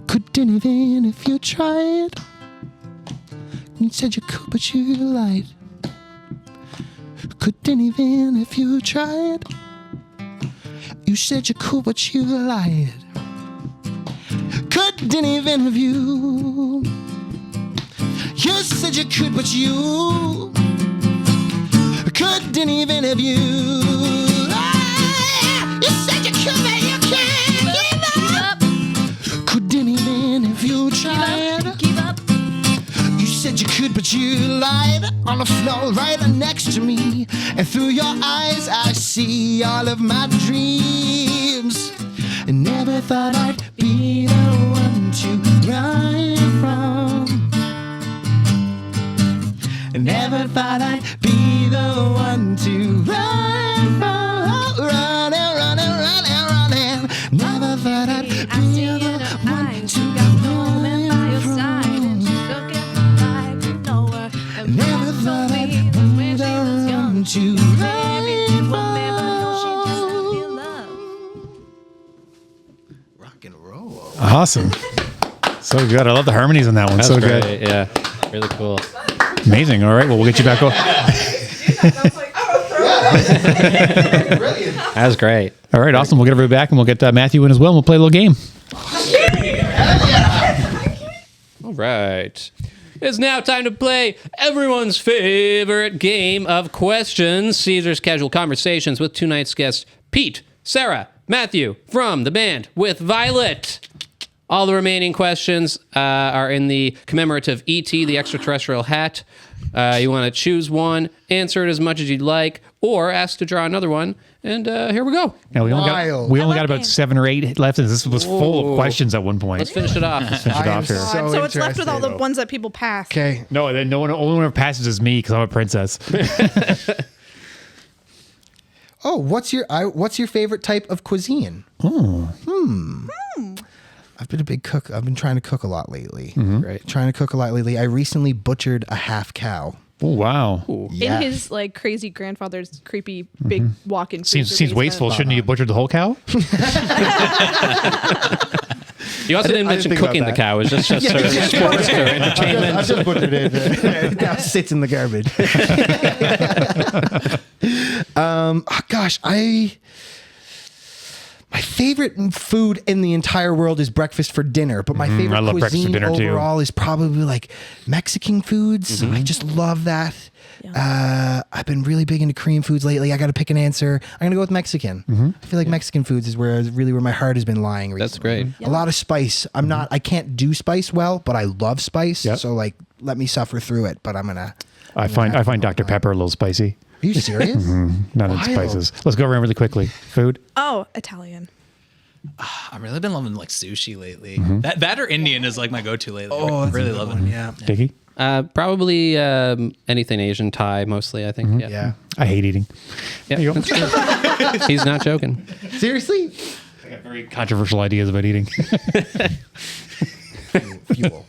Couldn't even if you tried. You said you could, but you lied. Couldn't even if you tried. You said you could, but you lied. Couldn't even if you. You said you could, but you couldn't even if you. You said you could, but you can't give up. Couldn't even if you tried. Keep up. You said you could, but you lied on the floor right next to me. And through your eyes, I see all of my dreams. I never thought I'd be the one to run from. I never thought I'd be the one to run from. Running, running, running, running. Never thought I'd be the one to run from. Never thought I'd be the one to Awesome. So good. I love the harmonies on that one. That's so great. good. Yeah. Really cool. Amazing. All right. Well, we'll get you back on. That was great. All right. Awesome. We'll get everybody back and we'll get Matthew in as well. And we'll play a little game. All right. It's now time to play everyone's favorite game of questions. Caesar's Casual Conversations with tonight's guests, Pete, Sarah, Matthew from the band with Violet. All the remaining questions are in the commemorative E.T., the extraterrestrial hat. You want to choose one, answer it as much as you'd like, or ask to draw another one. And here we go. Yeah, we only got about 7 or 8 left. And this was full of questions at one point. Let's finish it off. Finish it off here. So it's left with all the ones that people pass. Okay. No, then only one who passes is me because I'm a princess. Oh, what's your favorite type of cuisine? I've been a big cook. I've been trying to cook a lot lately. Right. Trying to cook a lot lately. I recently butchered a half cow. Oh, wow. Yeah. In his like crazy grandfather's creepy big walk-in Seems freezer wasteful. basement. Shouldn't you have butchered the whole cow? You also didn't mention think about cooking the that. cow. It was just sort of sports or entertainment. I just butchered it. It now sits in the garbage. My favorite food in the entire world is breakfast for dinner, but my favorite I love breakfast for cuisine dinner, too. overall is probably like Mexican foods. I just love that. I've been really big into Korean foods lately. I got to pick an answer. I'm gonna go with Mexican. I feel like Mexican foods is where my heart has been lying recently. That's great. A lot of spice. I can't do spice well, but I love spice. Yep. So like, let me suffer through it. But I find Dr. Pepper a little spicy. Are you serious? Not in Wild. spices. Let's go around really quickly. Food. Oh, Italian. I've really been loving like sushi lately. That or Indian is like my go-to lately. Oh, I'm that's really a good loving one, it. Yeah. Dickie. Probably anything Asian, Thai mostly, I think. Yeah. I hate eating. Yeah, There you go. that's true. He's not joking. Seriously? I got very controversial ideas about eating. Fuel.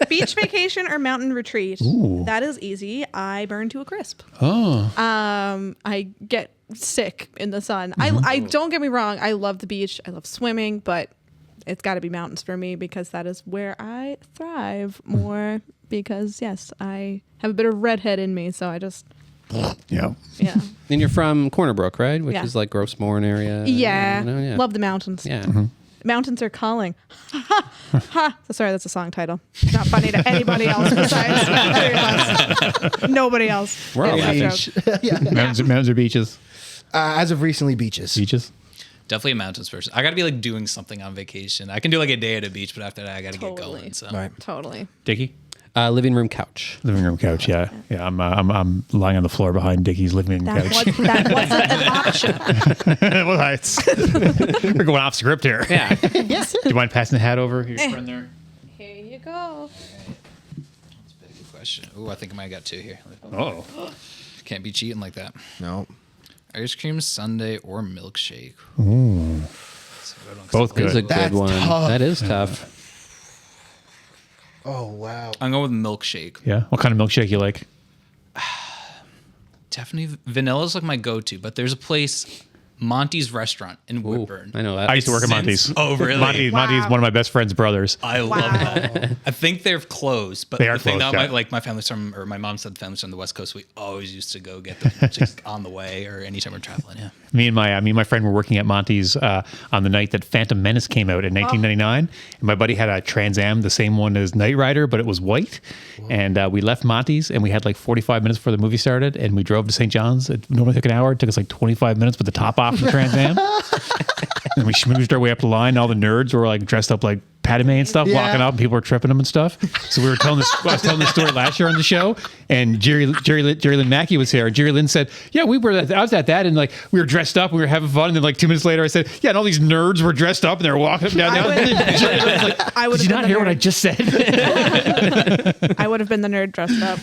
Beach vacation or mountain retreat? Ooh. That is easy. I burn to a crisp. Oh. I get sick in the sun. I don't get me wrong. I love the beach. I love swimming, but it's got to be mountains for me because that is where I thrive more. Because yes, I have a bit of redhead in me, so I just Yeah. yeah And you're from Corner Brook, right? Which Yeah. is like Grosse Moorn area. yeah, You know, yeah. love the mountains. Yeah. Mountains are calling. Ha! Sorry, that's a song title. Not funny to anybody else besides the three of us. Nobody else. We're all It's a laughing. joke. Mountains or beaches? As of recently, beaches. Beaches. Definitely a mountains person. I got to be like doing something on vacation. I can do like a day at a beach, but after that, I got to get Totally. going. So Right. Totally. Dickie. Living room couch. Living room couch. Yeah. Yeah. I'm lying on the floor behind Dickie's living room That couch. wasn't an option. Well, we're going off script here. Yeah. Do you mind passing the hat over? Your friend there. Here you go. that's a good question. Oh, I think I might have got 2 here. Oh. Can't be cheating like that. No. Ice cream sundae or milkshake. Both That is a good. good That's one. tough. That is tough. Oh, wow. I'm going with milkshake. Yeah. What kind of milkshake you like? Definitely vanilla is like my go-to, but there's a place, Monty's Restaurant in Woodburn. I know that. I used to work at Since- Monty's. Oh, really? Monty's Wow. one of my best friend's brothers. I love that. I think they're closed, but They are the thing closed, that yeah. my family's from, or my mom said the family's from the West Coast. We always used to go get the milkshakes on the way or anytime we're traveling. Yeah. Me and my friend were working at Monty's on the night that Phantom Menace came out in 1999, and my buddy had a Trans Am, the same one as Knight Rider, but it was white. And we left Monty's, and we had like 45 minutes before the movie started, and we drove to St. John's. It normally took an hour. It took us like 25 minutes with the top off the Trans Am. And we schmoozed our way up the line. All the nerds were like dressed up like Padme and stuff, Yeah. walking up, and people were tripping them and stuff. So we were telling this. I was telling this story last year on the show, and Jerry Lynn Mackey was here. Jerry Lynn said, "Yeah, I was at that, and like we were dressed up, we were having fun." And then like 2 minutes later, I said, "Yeah, and all these nerds were dressed up, and they were walking up and down." Jerry Lynn was like, I would "Did you have not been hear the what I nerd. just said?" I would have been the nerd dressed up.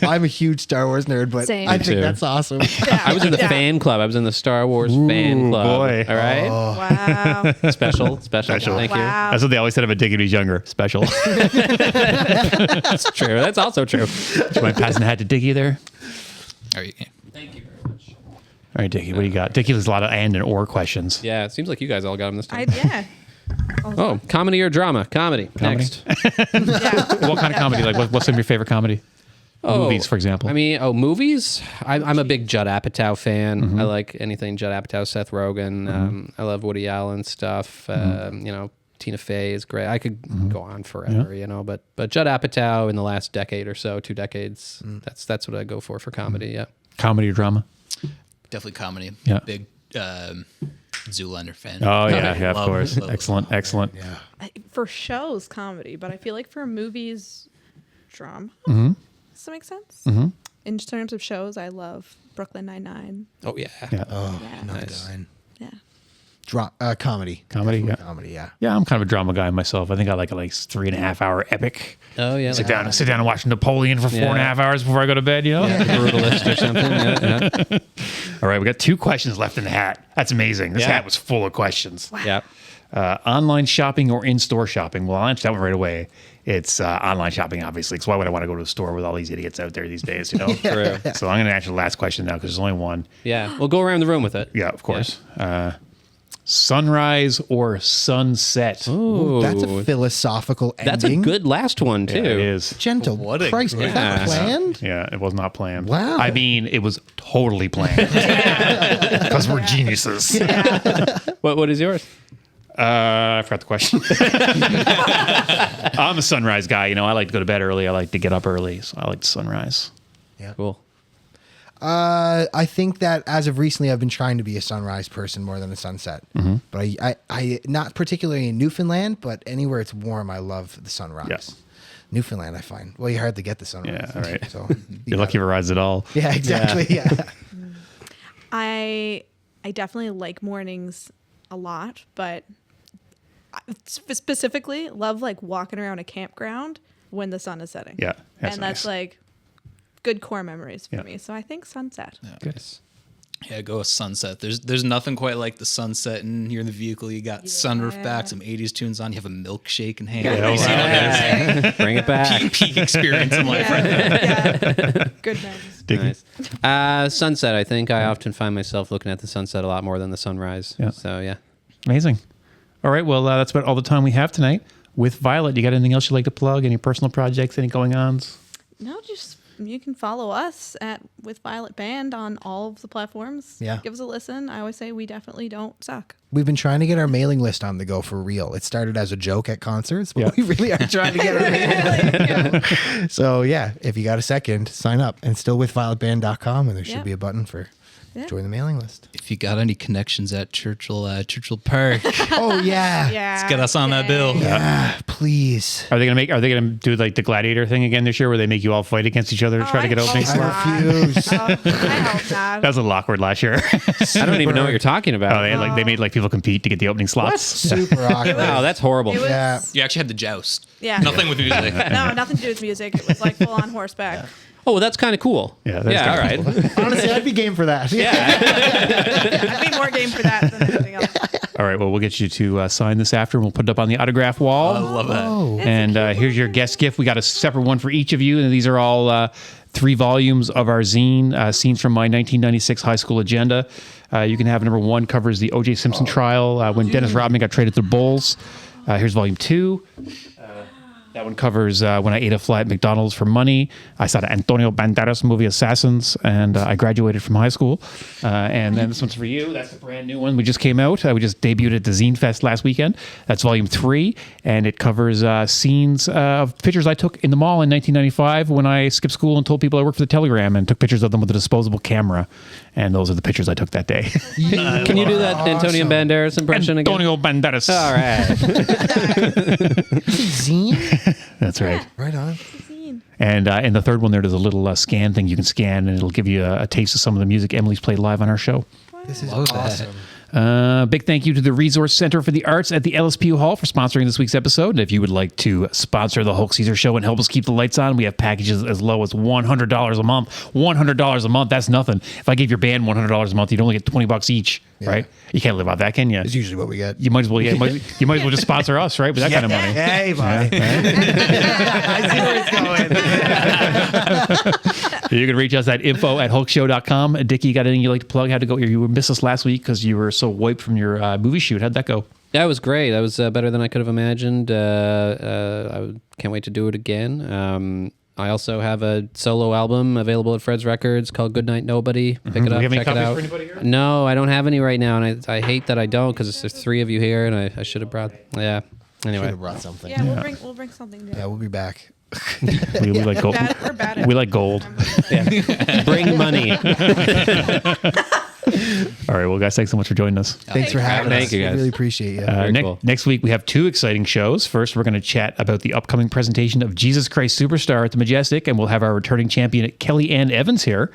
I'm a huge Star Wars nerd, but Same. I Me think too. that's awesome. I was in the fan club. I was in the Star Wars fan club. boy. All right. Wow. Special. Thank you. Wow. That's what they always said about Dick when he was younger. Special. That's true. That's also true. Do you mind passing the hat to Dickie there? All right. Yeah. All right, Dickie, what do you got? Dickie has a lot of and or questions. Yeah, it seems like you guys all got them this time. Yeah. Oh, comedy or drama? Comedy. Next. What kind of comedy? Like, what's some of your favorite comedy? Movies, for example. I mean, movies? I'm a big Judd Apatow fan. I like anything Judd Apatow, Seth Rogen. I love Woody Allen stuff. You know, Tina Fey is great. I could go on forever, you know, but Judd Apatow in the last decade or so, 2 decades, that's what I go for comedy, yeah. Comedy or drama? Definitely comedy. Yeah. Big Zoolander fan. Oh, yeah, of Love- course. love- Excellent. Yeah. For shows, comedy, but I feel like for movies, drama. Does that make sense? In terms of shows, I love Brooklyn Nine-Nine. Oh, yeah. Oh, Yeah. Nice. Yeah. Comedy. Comedy, yeah. Comedy, yeah. Yeah, I'm kind of a drama guy myself. I think I like a 3.5 hour epic. Oh, yeah. Sit down and watch Napoleon for 4.5 hours before I go to bed, you know? Brutalist or something. Yeah. All right, we got 2 questions left in the hat. That's amazing. This Yeah. hat was full of questions. Yeah. Online shopping or in-store shopping? Well, I'll answer that one right away. It's online shopping, obviously, because why would I want to go to a store with all these idiots out there these days, you know? True. So I'm going to answer the last question now because there's only one. Yeah. We'll go around the room with it. Yeah, of course. Sunrise or sunset? Ooh. That's a philosophical ending. That's a good last one, too. Yeah, it is. Gentle What a Christ, was that great- planned? Yeah, it was not planned. Wow. I mean, it was totally planned. Because we're geniuses. What is yours? I forgot the question. I'm a sunrise guy. You know, I like to go to bed early. I like to get up early. So I like the sunrise. Cool. I think that as of recently, I've been trying to be a sunrise person more than a sunset. But I not particularly in Newfoundland, but anywhere it's warm, I love the sunrise. Yes. Newfoundland, I find. Well, you hardly get the sunrise. Yeah, right. So You're lucky if it rides at all. Yeah, exactly. Yeah. I definitely like mornings a lot, but I specifically love like walking around a campground when the sun is setting. Yeah. and that's nice. like good core memories for Yeah. me. So I think sunset. Good. Yeah, go with sunset. There's nothing quite like the sunset, and you're in the vehicle. You got sunroof back, some '80s tunes on. You have a milkshake in hand. Bring it back. Peak experience in life. Right there. Yeah. Good memories. Nice. Sunset, I think. I often find myself looking at the sunset a lot more than the sunrise. Yeah. So, yeah. Amazing. All right. Well, that's about all the time we have tonight. With Violet, you got anything else you'd like to plug? Any personal projects? Any going-ons? No, just you can follow us at With Violet Band on all of the platforms. Yeah. Give us a listen. I always say we definitely don't suck. We've been trying to get our mailing list on the go for real. It started as a joke at concerts, but Yeah. we really are trying to get our mailing list. So yeah, if you got a second, sign up. And still with violetband.com, and there should Yeah. be a button for join the mailing list. If you got any connections at Churchill Park, Oh yeah. Yeah. let's get us on that bill. Yeah, please. Are they gonna do like the gladiator thing again this year, where they make you all fight against each other to try to get opening hope slots? I refuse. I hope not. That was a little awkward last year. I don't even know what you're talking about. They made like people compete to get the opening slots. Super awkward. Wow, that's horrible. It was, Yeah. You actually had the joust. Yeah. Nothing with music. No, nothing to do with music. It was like full on horseback. Oh, well, that's kind of cool. Yeah, that's all kinda right. Honestly, I'd be game for that. I'd be more game for that than anything else. All right, well, we'll get you to sign this after, and we'll put it up on the autograph wall. I love that. Oh. And here's your guest gift. We got a separate one for each of you, and these are all 3 volumes of our zine, Scenes from My 1996 High School Agenda. You can have number 1 covers the O.J. Simpson trial when Dennis Rodman got traded to the Bulls. Here's volume 2. That one covers when I ate a fly at McDonald's for money. I saw the Antonio Banderas movie Assassins, and I graduated from high school. And then this one's for you. That's the brand new one. We just came out. We just debuted at the Zine Fest last weekend. That's volume 3, and it covers scenes of pictures I took in the mall in 1995 when I skipped school and told people I worked for the Telegram and took pictures of them with a disposable camera. And those are the pictures I took that day. Can you do that Antonio Banderas impression again? Antonio Banderas. All right. Zine? That's right. Right on. And in the third one, there's a little scan thing you can scan, and it'll give you a taste of some of the music Emily's played live on our show. This is Love that. awesome. Big thank you to the Resource Center for the Arts at the LSPU Hall for sponsoring this week's episode. And if you would like to sponsor the Hulk Caesar Show and help us keep the lights on, we have packages as low as $100 a month. $100 a month, that's nothing. If I gave your band $100 a month, you'd only get $20 each, right? You can't live off that, can you? It's usually what we get. You might as well, you might as well just sponsor us, right? With that kind of money. Hey, buddy. I see where it's going. You can reach us at info@hulkshow.com. Dickie, you got anything you'd like to plug? How'd it go? You missed us last week because you were so wiped from your movie shoot. How'd that go? That was great. That was better than I could have imagined. Can't wait to do it again. I also have a solo album available at Fred's Records called Goodnight Nobody. Pick it up, Do we have any check it copies out. for anybody here? No, I don't have any right now, and I hate that I don't because there's 3 of you here, and I should have brought. Yeah. Should Anyway, have brought something. Yeah, we'll bring something down. Yeah, we'll be back. We like gold. We're bad at We like gold. bring money. All right, well, guys, thanks so much for joining us. Thanks for having us. Thank you, guys. I really appreciate you. Very cool. Next week, we have 2 exciting shows. First, we're going to chat about the upcoming presentation of Jesus Christ Superstar at the Majestic, and we'll have our returning champion, Kelly Ann Evans, here.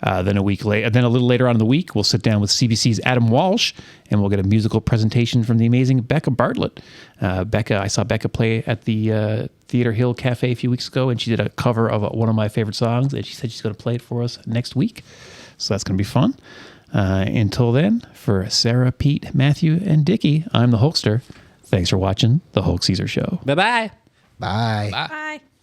Then a little later on in the week, we'll sit down with CBC's Adam Walsh, and we'll get a musical presentation from the amazing Becca Bartlett. I saw Becca play at the Theater Hill Cafe a few weeks ago, and she did a cover of one of my favorite songs, and she said she's going to play it for us next week. So that's going to be fun. Until then, for Sarah, Pete, Matthew, and Dicky, I'm the Hulkster. Thanks for watching The Hulk Caesar Show. Bye-bye. Bye. Bye.